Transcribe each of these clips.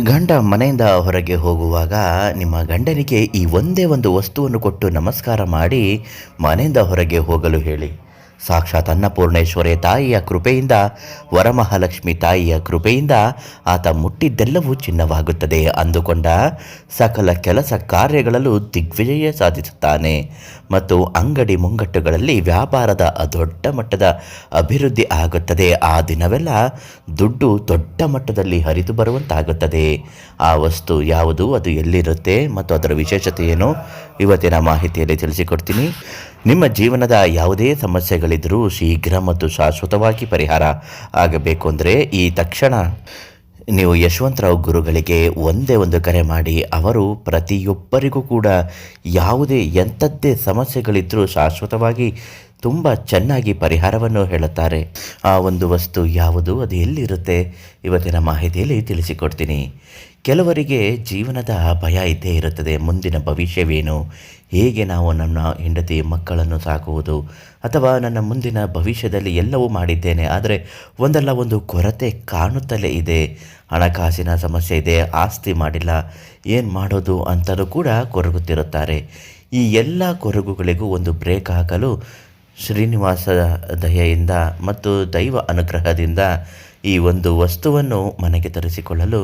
ಗಂಡ ಮನೆಯಿಂದ ಹೊರಗೆ ಹೋಗುವಾಗ ನಿಮ್ಮ ಗಂಡನಿಗೆ ಈ ಒಂದೇ ಒಂದು ವಸ್ತುವನ್ನು ಕೊಟ್ಟು ನಮಸ್ಕಾರ ಮಾಡಿ ಮನೆಯಿಂದ ಹೊರಗೆ ಹೋಗಲು ಹೇಳಿ. ಸಾಕ್ಷಾತ್ ಅನ್ನಪೂರ್ಣೇಶ್ವರಿ ತಾಯಿಯ ಕೃಪೆಯಿಂದ, ವರಮಹಾಲಕ್ಷ್ಮಿ ತಾಯಿಯ ಕೃಪೆಯಿಂದ ಆತ ಮುಟ್ಟಿದ್ದೆಲ್ಲವೂ ಚಿನ್ನವಾಗುತ್ತದೆ ಅಂದುಕೊಂಡ ಸಕಲ ಕೆಲಸ ಕಾರ್ಯಗಳಲ್ಲೂ ದಿಗ್ವಿಜಯ ಸಾಧಿಸುತ್ತಾನೆ ಮತ್ತು ಅಂಗಡಿ ಮುಂಗಟ್ಟುಗಳಲ್ಲಿ ವ್ಯಾಪಾರದ ದೊಡ್ಡ ಮಟ್ಟದ ಅಭಿವೃದ್ಧಿ ಆಗುತ್ತದೆ. ಆ ದಿನವೆಲ್ಲ ದುಡ್ಡು ದೊಡ್ಡ ಮಟ್ಟದಲ್ಲಿ ಹರಿದು ಬರುವಂತಾಗುತ್ತದೆ. ಆ ವಸ್ತು ಯಾವುದು, ಅದು ಎಲ್ಲಿರುತ್ತೆ ಮತ್ತು ಅದರ ವಿಶೇಷತೆ ಏನು, ಇವತ್ತಿನ ಮಾಹಿತಿಯಲ್ಲಿ ತಿಳಿಸಿಕೊಡ್ತೀನಿ. ನಿಮ್ಮ ಜೀವನದ ಯಾವುದೇ ಸಮಸ್ಯೆಗಳಿದ್ದರೂ ಶೀಘ್ರ ಮತ್ತು ಶಾಶ್ವತವಾಗಿ ಪರಿಹಾರ ಆಗಬೇಕು ಅಂದರೆ ಈ ತಕ್ಷಣ ನೀವು ಯಶವಂತರಾವ್ ಗುರುಗಳಿಗೆ ಒಂದೇ ಒಂದು ಕರೆ ಮಾಡಿ. ಅವರು ಪ್ರತಿಯೊಬ್ಬರಿಗೂ ಕೂಡ ಯಾವುದೇ ಎಂಥದ್ದೇ ಸಮಸ್ಯೆಗಳಿದ್ದರೂ ಶಾಶ್ವತವಾಗಿ ತುಂಬ ಚೆನ್ನಾಗಿ ಪರಿಹಾರವನ್ನು ಹೇಳುತ್ತಾರೆ. ಆ ಒಂದು ವಸ್ತು ಯಾವುದು, ಅದು ಎಲ್ಲಿರುತ್ತೆ, ಇವತ್ತಿನ ಮಾಹಿತಿಯಲ್ಲಿ ತಿಳಿಸಿಕೊಡ್ತೀನಿ. ಕೆಲವರಿಗೆ ಜೀವನದ ಭಯ ಇದ್ದೇ ಇರುತ್ತದೆ. ಮುಂದಿನ ಭವಿಷ್ಯವೇನು, ಹೇಗೆ ನಾವು ನನ್ನ ಹೆಂಡತಿ ಮಕ್ಕಳನ್ನು ಸಾಕುವುದು, ಅಥವಾ ನನ್ನ ಮುಂದಿನ ಭವಿಷ್ಯದಲ್ಲಿ ಎಲ್ಲವೂ ಮಾಡಿದ್ದೇನೆ ಆದರೆ ಒಂದಲ್ಲ ಒಂದು ಕೊರತೆ ಕಾಣುತ್ತಲೇ ಇದೆ, ಹಣಕಾಸಿನ ಸಮಸ್ಯೆ ಇದೆ, ಆಸ್ತಿ ಮಾಡಿಲ್ಲ, ಏನು ಮಾಡೋದು ಅಂತಲೂ ಕೂಡ ಕೊರಗುತ್ತಿರುತ್ತಾರೆ. ಈ ಎಲ್ಲ ಕೊರಗುಗಳಿಗೂ ಒಂದು ಬ್ರೇಕ್ ಹಾಕಲು ಶ್ರೀನಿವಾಸ ದಯೆಯಿಂದ ಮತ್ತು ದೈವ ಅನುಗ್ರಹದಿಂದ ಈ ಒಂದು ವಸ್ತುವನ್ನು ಮನೆಗೆ ತರಿಸಿಕೊಳ್ಳಲು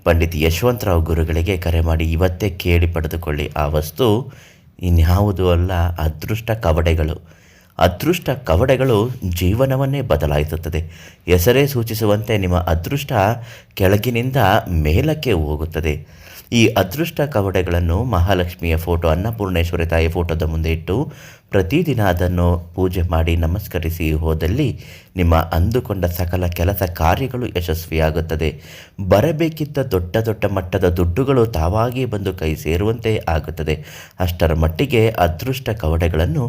ಪಂಡಿತ್ ಯಶವಂತರಾವ್ ಗುರುಗಳಿಗೆ ಕರೆ ಮಾಡಿ ಇವತ್ತೇ ಕೇಳಿ ಪಡೆದುಕೊಳ್ಳಿ. ಆ ವಸ್ತು ಇನ್ಯಾವುದೂ ಅಲ್ಲ, ಅದೃಷ್ಟ ಕವಡೆಗಳು. ಅದೃಷ್ಟ ಕವಡೆಗಳು ಜೀವನವನ್ನೇ ಬದಲಾಯಿಸುತ್ತದೆ. ಹೆಸರೇ ಸೂಚಿಸುವಂತೆ ನಿಮ್ಮ ಅದೃಷ್ಟ ಕೆಳಗಿನಿಂದ ಮೇಲಕ್ಕೆ ಹೋಗುತ್ತದೆ. ಈ ಅದೃಷ್ಟ ಕವಡೆಗಳನ್ನು ಮಹಾಲಕ್ಷ್ಮಿಯ ಫೋಟೋ, ಅನ್ನಪೂರ್ಣೇಶ್ವರಿ ತಾಯಿ ಫೋಟೋದ ಮುಂದೆ ಇಟ್ಟು ಪ್ರತಿದಿನ ಅದನ್ನು ಪೂಜೆ ಮಾಡಿ ನಮಸ್ಕರಿಸಿ ಹೋದಲ್ಲಿ ನಿಮ್ಮ ಅಂದುಕೊಂಡ ಸಕಲ ಕೆಲಸ ಕಾರ್ಯಗಳು ಯಶಸ್ವಿಯಾಗುತ್ತದೆ. ಬರಬೇಕಿದ್ದ ದೊಡ್ಡ ದೊಡ್ಡ ಮಟ್ಟದ ದುಡ್ಡುಗಳು ತಾವಾಗಿ ಬಂದು ಕೈ ಸೇರುವಂತೆ ಆಗುತ್ತದೆ. ಅಷ್ಟರ ಮಟ್ಟಿಗೆ ಅದೃಷ್ಟ ಕವಡೆಗಳನ್ನು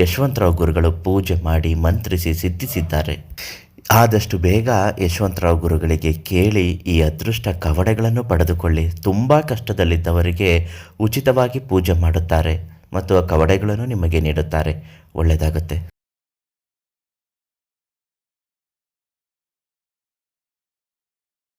ಯಶವಂತರಾವ್ ಗುರುಗಳು ಪೂಜೆ ಮಾಡಿ ಮಂತ್ರಿಸಿ ಸಿದ್ಧಿಸಿದ್ದಾರೆ. ಆದಷ್ಟು ಬೇಗ ಯಶವಂತರಾವ್ ಗುರುಗಳಿಗೆ ಕೇಳಿ ಈ ಅದೃಷ್ಟ ಕವಡೆಗಳನ್ನು ಪಡೆದುಕೊಳ್ಳಿ. ತುಂಬ ಕಷ್ಟದಲ್ಲಿದ್ದವರಿಗೆ ಉಚಿತವಾಗಿ ಪೂಜೆ ಮಾಡುತ್ತಾರೆ ಮತ್ತು ಆ ಕವಡೆಗಳನ್ನು ನಿಮಗೆ ನೀಡುತ್ತಾರೆ. ಒಳ್ಳೆಯದಾಗುತ್ತೆ.